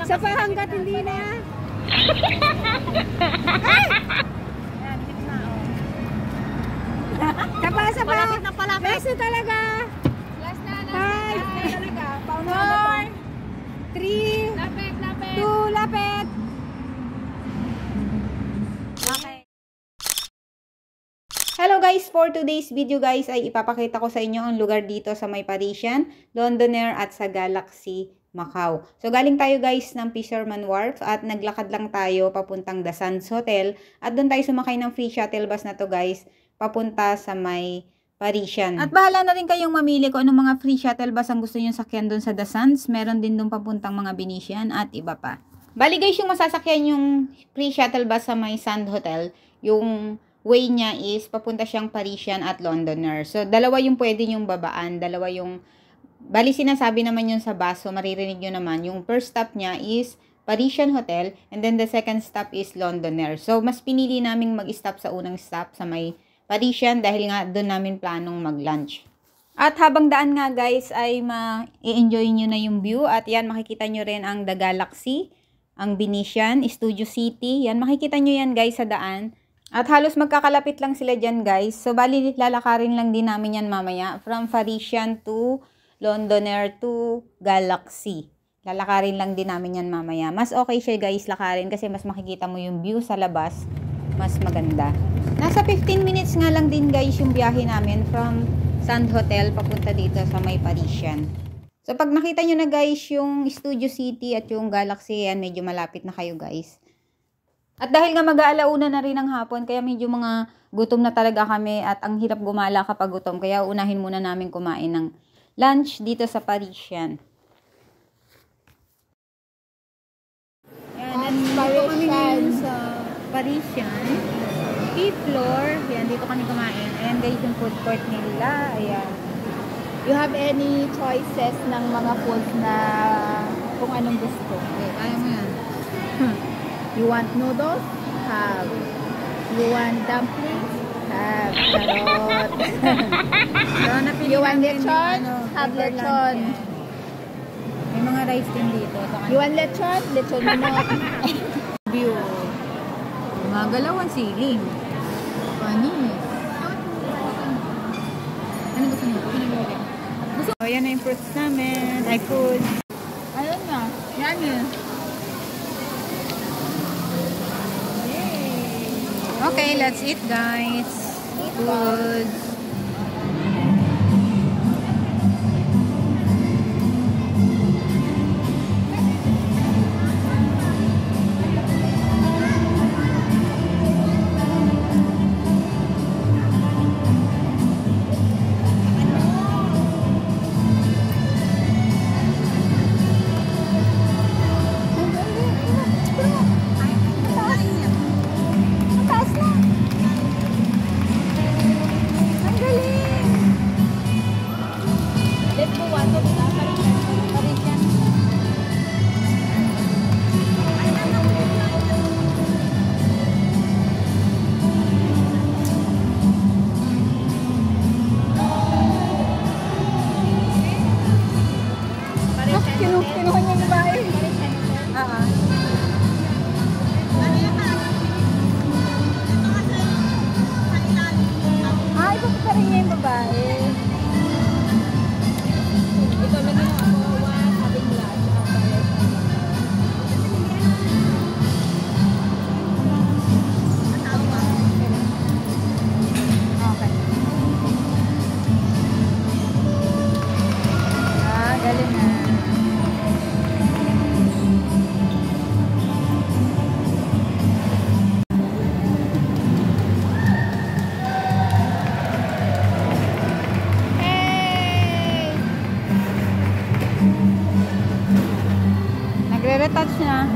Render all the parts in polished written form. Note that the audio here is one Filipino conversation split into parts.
Sa pa hanggat hindi na. Sa pa. Palapit na palapit. Beso talaga. Last na. 5, 4, 3, 2, lapit. Okay. Hello guys, for today's video guys ay ipapakita ko sa inyo ang lugar dito sa may Parisian, Londoner at sa Galaxy, Macau. So galing tayo guys ng Fisherman Wharf at naglakad lang tayo papuntang The Sands Hotel at doon tayo sumakay ng free shuttle bus na to guys papunta sa may Parisian. At bahala na rin kayong mamili kung anong mga free shuttle bus ang gusto nyo sakyan doon sa The Sands. Meron din doon papuntang mga Venetian at iba pa. Bali guys, yung masasakyan yung free shuttle bus sa may Sand Hotel, yung way niya is papunta siyang Parisian at Londoner. So, dalawa yung pwede yung babaan. Dalawa yung, bali sinasabi naman yun sa bus. So, maririnig nyo naman. Yung first stop niya is Parisian Hotel. And then the second stop is Londoner. So, mas pinili naming mag-stop sa unang stop sa may Parisian dahil nga doon namin planong mag-lunch. At habang daan nga guys ay ma-enjoy nyo na yung view. At yan, makikita nyo rin ang The Galaxy, ang Venetian, Studio City. Yan, makikita nyo yan guys sa daan. At halos magkakalapit lang sila dyan guys. So bali lalakarin lang din namin yan mamaya. From Parisian to Londoner to Galaxy. Lalakarin lang din namin yan mamaya. Mas okay siya guys lakarin kasi mas makikita mo yung view sa labas. Mas maganda. Nasa 15 minutes nga lang din guys yung biyahe namin from Sand Hotel papunta dito sa may Parisian. So pag nakita nyo na guys yung Studio City at yung Galaxy, yan medyo malapit na kayo guys. At dahil nga mag-aalauna na rin ng hapon, kaya medyo mga gutom na talaga kami at ang hirap gumala kapag gutom. Kaya unahin muna namin kumain ng lunch dito sa Parisian. Yan, nandito kami ngayon sa Parisian. 5th floor. Yan, dito kami kumain. Ayan guys yung food court nila. Ayan. You have any choices ng mga foods na kung anong gusto? Okay, kaya mo yan. You want noodles? Have. You want dumplings? Have. Charot. You want lechon? Have lechon. May mga rice din dito. You want lechon? Lechon mo. View. Mga galawan siling. Panis. Ano gusto niyo? Gusto? Oh, yan na yung fruits namin. Ay, food. Ayun nga. Yan yun. Okay, let's eat guys. Food. Kinuha niya yung babae. Ito pa rin niya yung babae. Ito lang yung ako, sabi nila. Okay. Galing na. Nagre-retouch na.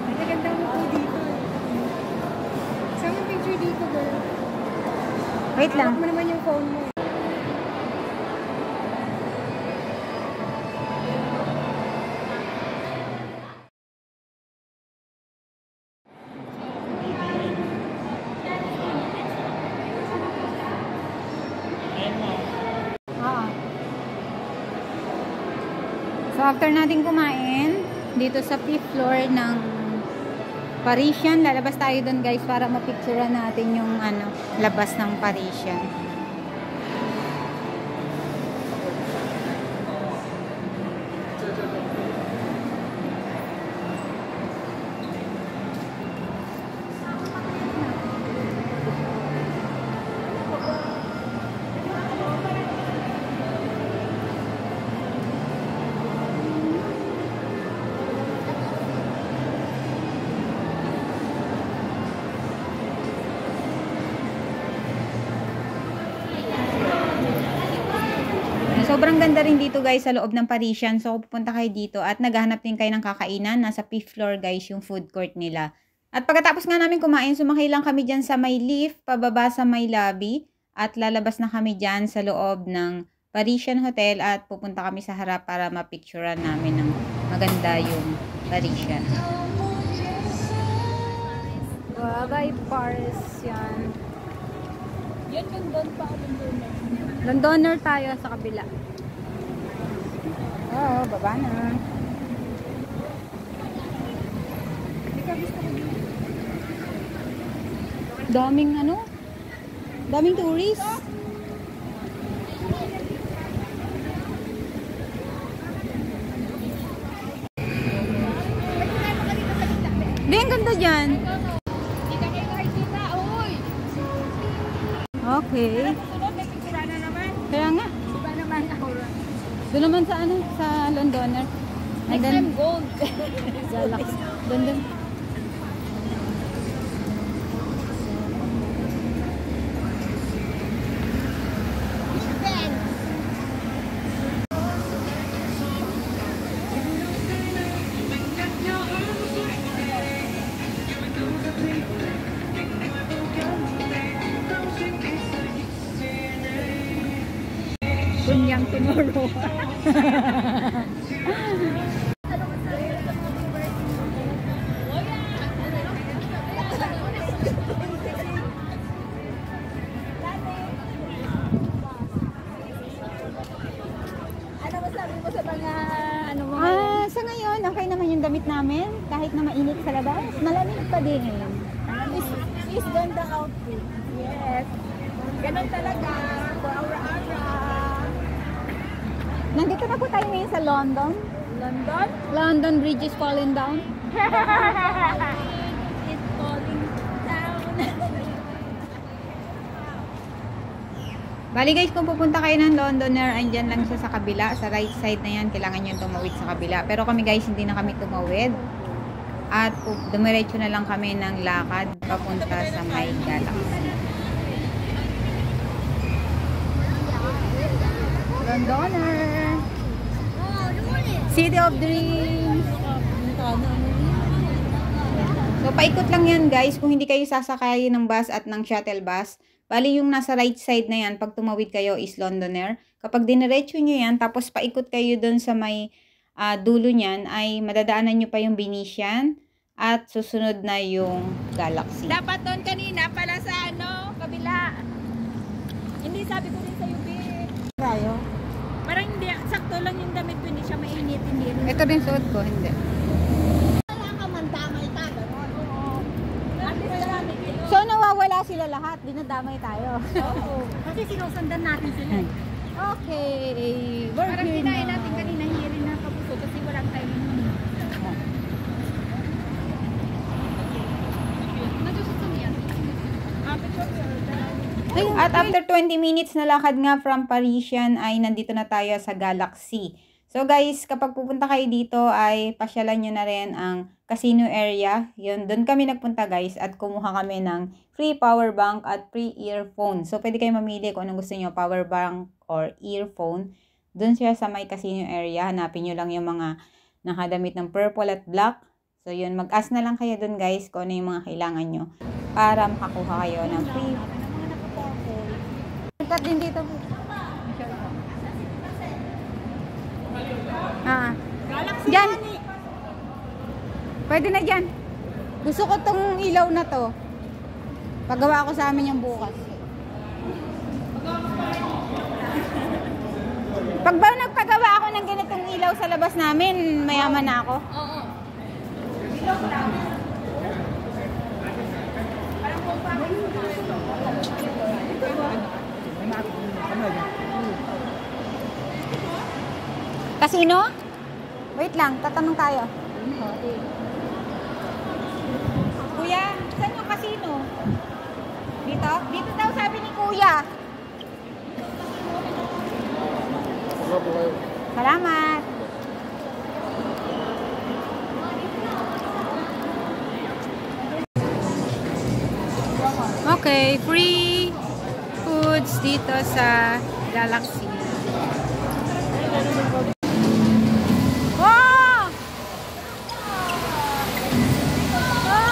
Nagaganda mo po dito. Sama picture dito girl. Wait lang. Hawak mo naman yung phone mo. after natin kumain, dito sa 5th floor ng Parisian, lalabas tayo doon guys para mapicturean natin yung labas ng Parisian. Sobrang ganda rin dito guys sa loob ng Parisian. So pupunta kayo dito at naghahanap din kayo ng kakainan. Nasa 5th floor guys yung food court nila. At pagkatapos nga namin kumain, sumakay lang kami dyan sa may lift, pababa sa may lobby. At lalabas na kami dyan sa loob ng Parisian Hotel at pupunta kami sa harap para mapicturean namin ng maganda yung Parisian. Bye Paris yan. Yan yung doon pa, Londoner. Londoner tayo sa kabila. Oo, baba na. Daming daming tourist. Di, ang ganda dyan. Okay. Kaya nga. Doon naman sa sa Londoner. Next time gold. Galaxy. Doon. Kunyang tomorrow. Ano masabi mo sa mga mo? Sa ngayon, okay naman yung damit namin. Kahit na mainit sa labas, malamig pa din. Is ganda outfit. Yes. Ganun talaga. For our Nandito na po tayo ngayon sa London. London? London Bridge is falling down. It's falling down. Bali guys, kung pupunta kayo ng Londoner, andyan lang siya sa kabila. Sa right side na yan, kailangan nyo tumawid sa kabila. Pero kami guys, hindi na kami tumawid. At dumiretso na lang kami ng lakad papunta sa may Galaxy. Londoner! City of Dreams! So, paikot lang yan guys. Kung hindi kayo sasakay ng bus at ng shuttle bus, bali yung nasa right side na yan, pag tumawid kayo is Londoner. Kapag diniretso nyo yan, tapos paikot kayo dun sa may dulo nyan, ay madadaanan nyo pa yung Venetian at susunod na yung Galaxy. Dapat doon kanina pala sa kabila. Hindi sabi ko rin sa'yo, babe. Tayo? Parang hindi, sakto lang yung damit ko, hindi siya mainit, hindi rin. Ito rin suot ko, hindi. Wala ka man, damay ka, gano'n. So, nawawala sila lahat. Dinadamay tayo. Oo. Kasi sinusundan natin sila. Okay. Parang kinain natin kanina, hindi rin nakapuso kasi walang time. At after 20 minutes na lakad nga from Parisian ay nandito na tayo sa Galaxy. So guys, kapag pupunta kayo dito ay pasyalan nyo na rin ang casino area. Yun, doon kami nagpunta guys at kumuha kami ng free power bank at free earphone. So pwede kayo mamili kung anong gusto nyo, power bank or earphone. Doon siya sa may casino area. Hanapin nyo lang yung mga nakadamit ng purple at black. So yun, mag-ask na lang kayo doon guys kung ano yung mga kailangan nyo para makakuha kayo ng free. Cut din dito. Diyan. Pwede na dyan. Gusto ko tong ilaw na to. Paggawa ko sa amin yung bukas. Pag ba nagpagawa ako ng ganitong ilaw ilaw sa labas namin, mayaman na ako. Oo. Casino? Wait lang, tatanong tayo. Kuya, saan yung casino? Dito? Dito daw sabi ni Kuya. Salamat. Okay, free foods dito sa Galaxy. Wow! Wow!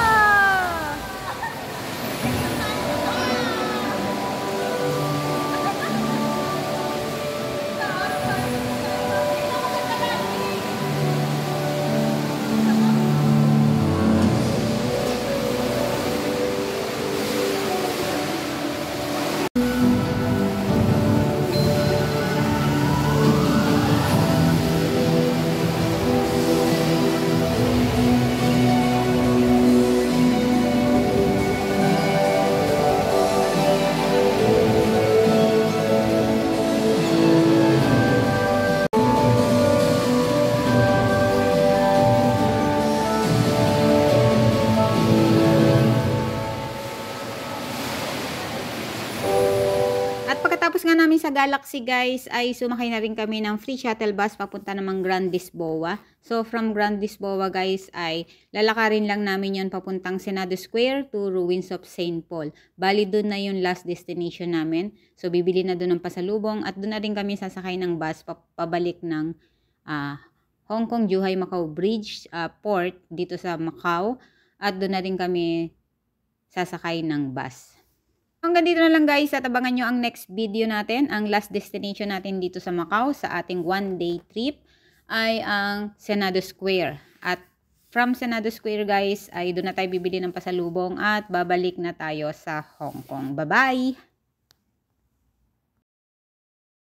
At pagkatapos nga namin sa Galaxy guys, ay sumakay na rin kami ng free shuttle bus papunta namang Grand Lisboa. So from Grand Lisboa guys ay lalakarin lang namin yon papuntang Senado Square to Ruins of St. Paul. Bali doon na yung last destination namin. So bibili na doon ng pasalubong at doon na rin kami sasakay ng bus pabalik ng Hong Kong Zhuhai Macau Bridge port dito sa Macau. At doon na rin kami sasakay ng bus. Hanggang dito na lang guys at abangan nyo ang next video natin. Ang last destination natin dito sa Macau sa ating one-day trip ay ang Senado Square. At from Senado Square guys ay doon na tayo bibili ng pasalubong at babalik na tayo sa Hong Kong. Bye-bye!